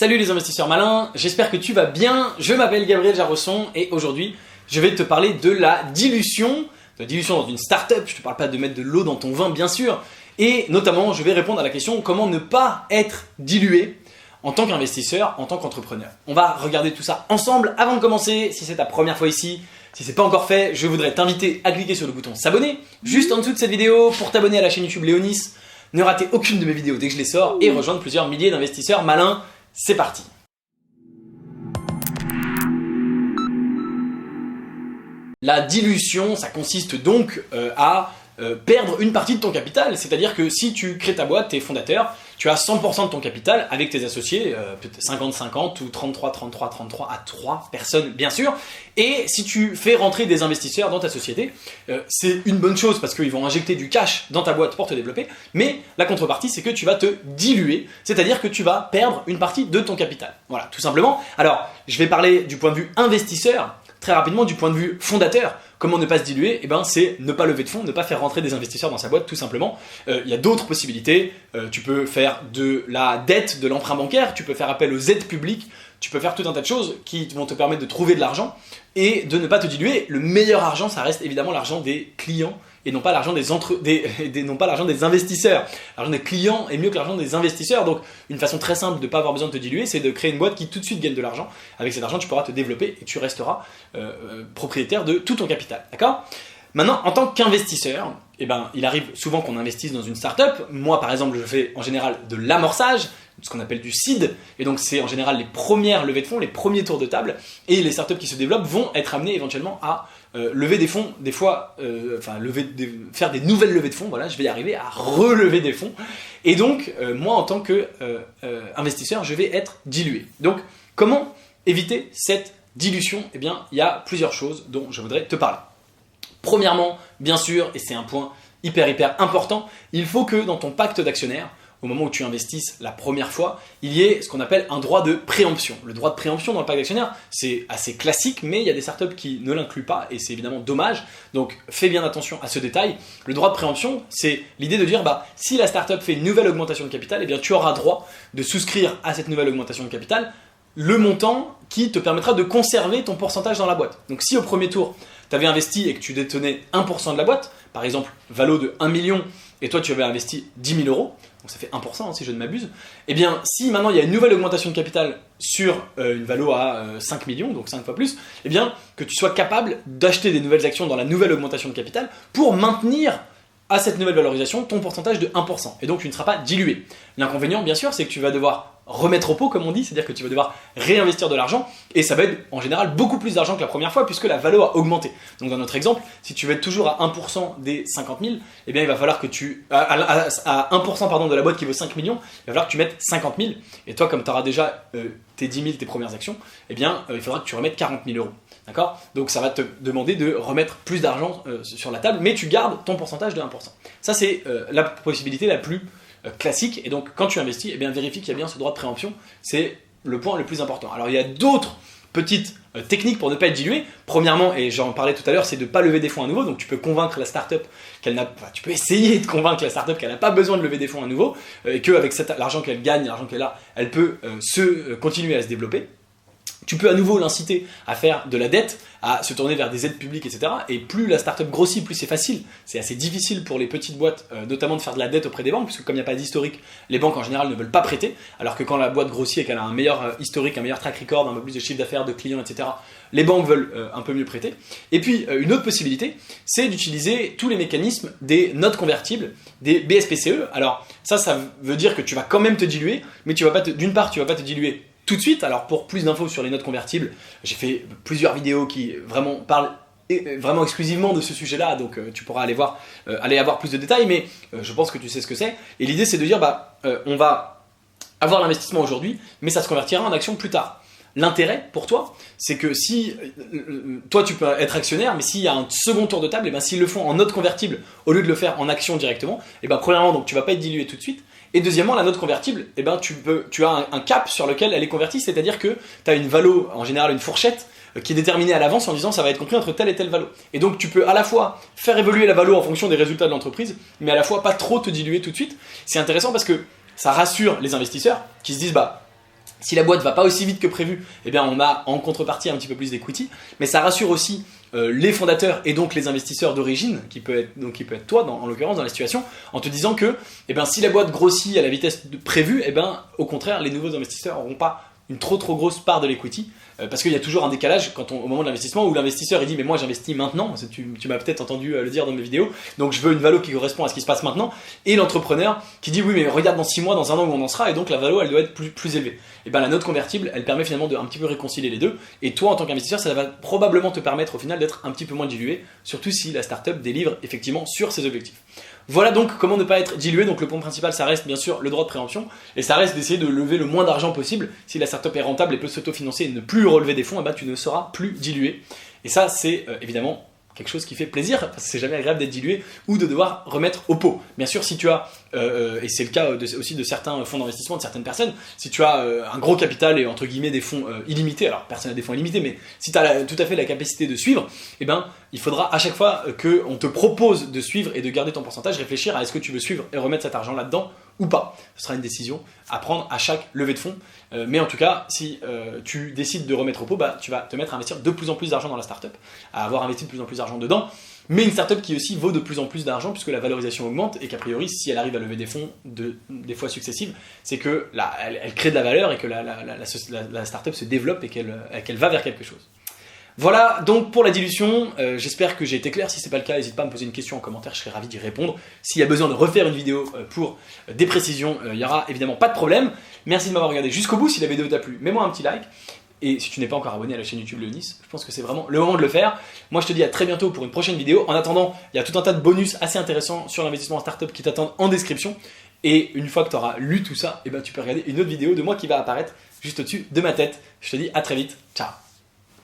Salut les investisseurs malins, j'espère que tu vas bien. Je m'appelle Gabriel Jarosson et aujourd'hui je vais te parler de la dilution dans une startup. Je ne te parle pas de mettre de l'eau dans ton vin bien sûr. Et notamment je vais répondre à la question comment ne pas être dilué en tant qu'investisseur, en tant qu'entrepreneur. On va regarder tout ça ensemble. Avant de commencer, si c'est ta première fois ici, si ce n'est pas encore fait, je voudrais t'inviter à cliquer sur le bouton s'abonner juste en dessous de cette vidéo pour t'abonner à la chaîne YouTube Léonis. Ne ratez aucune de mes vidéos dès que je les sors et rejoindre plusieurs milliers d'investisseurs malins. C'est parti. La dilution, ça consiste donc à perdre une partie de ton capital. C'est-à-dire que si tu crées ta boîte, tes fondateurs, tu as 100% de ton capital avec tes associés, peut-être 50-50 ou 33-33-33 à 3 personnes bien sûr. Et si tu fais rentrer des investisseurs dans ta société, c'est une bonne chose parce qu'ils vont injecter du cash dans ta boîte pour te développer. Mais la contrepartie, c'est que tu vas te diluer, c'est-à-dire que tu vas perdre une partie de ton capital. Voilà, tout simplement. Alors, je vais parler du point de vue investisseur. Très rapidement, du point de vue fondateur, comment ne pas se diluer? C'est ne pas lever de fonds, ne pas faire rentrer des investisseurs dans sa boîte, tout simplement. Il y a d'autres possibilités. Tu peux faire de la dette, de l'emprunt bancaire, tu peux faire appel aux aides publiques, tu peux faire tout un tas de choses qui vont te permettre de trouver de l'argent et de ne pas te diluer. Le meilleur argent, ça reste évidemment l'argent des clients et non pas l'argent non pas l'argent des investisseurs. L'argent des clients est mieux que l'argent des investisseurs. Donc une façon très simple de ne pas avoir besoin de te diluer, c'est de créer une boîte qui tout de suite gagne de l'argent. Avec cet argent, tu pourras te développer et tu resteras propriétaire de tout ton capital. D'accord ? Maintenant, en tant qu'investisseur, il arrive souvent qu'on investisse dans une startup. Moi, par exemple, je fais en général de l'amorçage, ce qu'on appelle du seed. Et donc, c'est en général les premières levées de fonds, les premiers tours de table. Et les startups qui se développent vont être amenées éventuellement à lever des fonds, des fois, faire des nouvelles levées de fonds. Voilà, je vais y arriver à relever des fonds. Et donc, moi, en tant qu'investisseur, je vais être dilué. Donc, comment éviter cette dilution? Il y a plusieurs choses dont je voudrais te parler. Premièrement, bien sûr, et c'est un point hyper important, il faut que dans ton pacte d'actionnaire, au moment où tu investisses la première fois, il y ait ce qu'on appelle un droit de préemption. Le droit de préemption dans le pacte d'actionnaire, c'est assez classique, mais il y a des startups qui ne l'incluent pas et c'est évidemment dommage. Donc fais bien attention à ce détail. Le droit de préemption, c'est l'idée de dire si la startup fait une nouvelle augmentation de capital, tu auras droit de souscrire à cette nouvelle augmentation de capital le montant qui te permettra de conserver ton pourcentage dans la boîte. Donc si au premier tour, tu avais investi et que tu détenais 1% de la boîte, par exemple, valo de 1 million, et toi tu avais investi 10 000 euros, donc ça fait 1% si je ne m'abuse, si maintenant il y a une nouvelle augmentation de capital sur une valo à 5 millions, donc 5 fois plus, que tu sois capable d'acheter des nouvelles actions dans la nouvelle augmentation de capital pour maintenir à cette nouvelle valorisation ton pourcentage de 1%. Et donc tu ne seras pas dilué. L'inconvénient, bien sûr, c'est que tu vas devoir remettre au pot, comme on dit, c'est-à-dire que tu vas devoir réinvestir de l'argent et ça va être en général beaucoup plus d'argent que la première fois puisque la valo a augmenté. Donc dans notre exemple, si tu veux être toujours à 1% des 50 000, il va falloir que à 1% de la boîte qui vaut 5 millions, il va falloir que tu mettes 50 000 et toi comme tu auras déjà tes 10 000, tes premières actions, il faudra que tu remettes 40 000 euros. D'accord ? Donc ça va te demander de remettre plus d'argent sur la table, mais tu gardes ton pourcentage de 1%. Ça c'est la possibilité la plus classique, et donc quand tu investis, vérifie qu'il y a bien ce droit de préemption, c'est le point le plus important. Alors il y a d'autres petites techniques pour ne pas être dilué. Premièrement, et j'en parlais tout à l'heure, c'est de ne pas lever des fonds à nouveau. Donc tu peux convaincre la startup tu peux essayer de convaincre la startup qu'elle n'a pas besoin de lever des fonds à nouveau, et qu'avec l'argent qu'elle gagne, l'argent qu'elle a, elle peut continuer à se développer. Tu peux à nouveau l'inciter à faire de la dette, à se tourner vers des aides publiques, etc. Et plus la startup grossit, plus c'est facile. C'est assez difficile pour les petites boîtes, notamment de faire de la dette auprès des banques, puisque comme il n'y a pas d'historique, les banques en général ne veulent pas prêter. Alors que quand la boîte grossit et qu'elle a un meilleur historique, un meilleur track record, un peu plus de chiffre d'affaires, de clients, etc., les banques veulent un peu mieux prêter. Et puis une autre possibilité, c'est d'utiliser tous les mécanismes des notes convertibles, des BSPCE. Alors ça veut dire que tu vas quand même te diluer, mais d'une part, tu ne vas pas te diluer tout de suite. Alors pour plus d'infos sur les notes convertibles, j'ai fait plusieurs vidéos qui vraiment parlent vraiment exclusivement de ce sujet-là, donc tu pourras aller avoir plus de détails, mais je pense que tu sais ce que c'est. Et l'idée c'est de dire on va avoir l'investissement aujourd'hui, mais ça se convertira en action plus tard. L'intérêt pour toi, c'est que si toi tu peux être actionnaire, mais s'il y a un second tour de table, s'ils le font en note convertible au lieu de le faire en action directement, premièrement donc tu vas pas être dilué tout de suite. Et deuxièmement, la note convertible, tu as un cap sur lequel elle est convertie, c'est-à-dire que tu as une valo, en général une fourchette, qui est déterminée à l'avance en disant ça va être compris entre telle et telle valo. Et donc tu peux à la fois faire évoluer la valo en fonction des résultats de l'entreprise, mais à la fois pas trop te diluer tout de suite. C'est intéressant parce que ça rassure les investisseurs qui se disent Si la boîte va pas aussi vite que prévu, eh bien on a en contrepartie un petit peu plus d'equity, mais ça rassure aussi les fondateurs et donc les investisseurs d'origine, qui peut être toi en l'occurrence dans la situation, en te disant que si la boîte grossit à la vitesse prévue, au contraire les nouveaux investisseurs n'auront pas une trop grosse part de l'equity, parce qu'il y a toujours un décalage au moment de l'investissement où l'investisseur il dit mais moi j'investis maintenant, tu m'as peut-être entendu le dire dans mes vidéos, donc je veux une valo qui correspond à ce qui se passe maintenant, et l'entrepreneur qui dit oui mais regarde dans 6 mois, dans 1 an où on en sera, et donc la valo elle doit être plus élevée. Et la note convertible elle permet finalement de un petit peu réconcilier les deux, et toi en tant qu'investisseur ça va probablement te permettre au final d'être un petit peu moins dilué, surtout si la startup délivre effectivement sur ses objectifs. Voilà donc comment ne pas être dilué. Donc le point principal ça reste bien sûr le droit de préemption, et ça reste d'essayer de lever le moins d'argent possible. Si la startup est rentable et peut s'autofinancer et ne plus relever des fonds, tu ne seras plus dilué. Et ça c'est évidemment quelque chose qui fait plaisir, parce que c'est jamais agréable d'être dilué ou de devoir remettre au pot. Bien sûr, si tu as, et c'est le cas aussi de certains fonds d'investissement, de certaines personnes, si tu as un gros capital et entre guillemets des fonds illimités, alors personne n'a des fonds illimités, mais si tu as tout à fait la capacité de suivre, il faudra à chaque fois qu'on te propose de suivre et de garder ton pourcentage, réfléchir à est-ce que tu veux suivre et remettre cet argent là-dedans ou pas. Ce sera une décision à prendre à chaque levée de fonds. Mais en tout cas, si tu décides de remettre au pot, tu vas te mettre à investir de plus en plus d'argent dans la startup, à avoir investi de plus en plus d'argent dedans, mais une startup qui aussi vaut de plus en plus d'argent puisque la valorisation augmente et qu'a priori, si elle arrive à lever des fonds des fois successives, c'est que elle crée de la valeur et que la startup se développe et qu'elle va vers quelque chose. Voilà donc pour la dilution, j'espère que j'ai été clair. Si ce n'est pas le cas, n'hésite pas à me poser une question en commentaire, je serai ravi d'y répondre. S'il y a besoin de refaire une vidéo pour des précisions, il n'y aura évidemment pas de problème. Merci de m'avoir regardé jusqu'au bout. Si la vidéo t'a plu, mets-moi un petit like. Et si tu n'es pas encore abonné à la chaîne YouTube Léonis, je pense que c'est vraiment le moment de le faire. Moi je te dis à très bientôt pour une prochaine vidéo. En attendant, il y a tout un tas de bonus assez intéressants sur l'investissement en startup qui t'attendent en description. Et une fois que tu auras lu tout ça, tu peux regarder une autre vidéo de moi qui va apparaître juste au-dessus de ma tête. Je te dis à très vite. Ciao.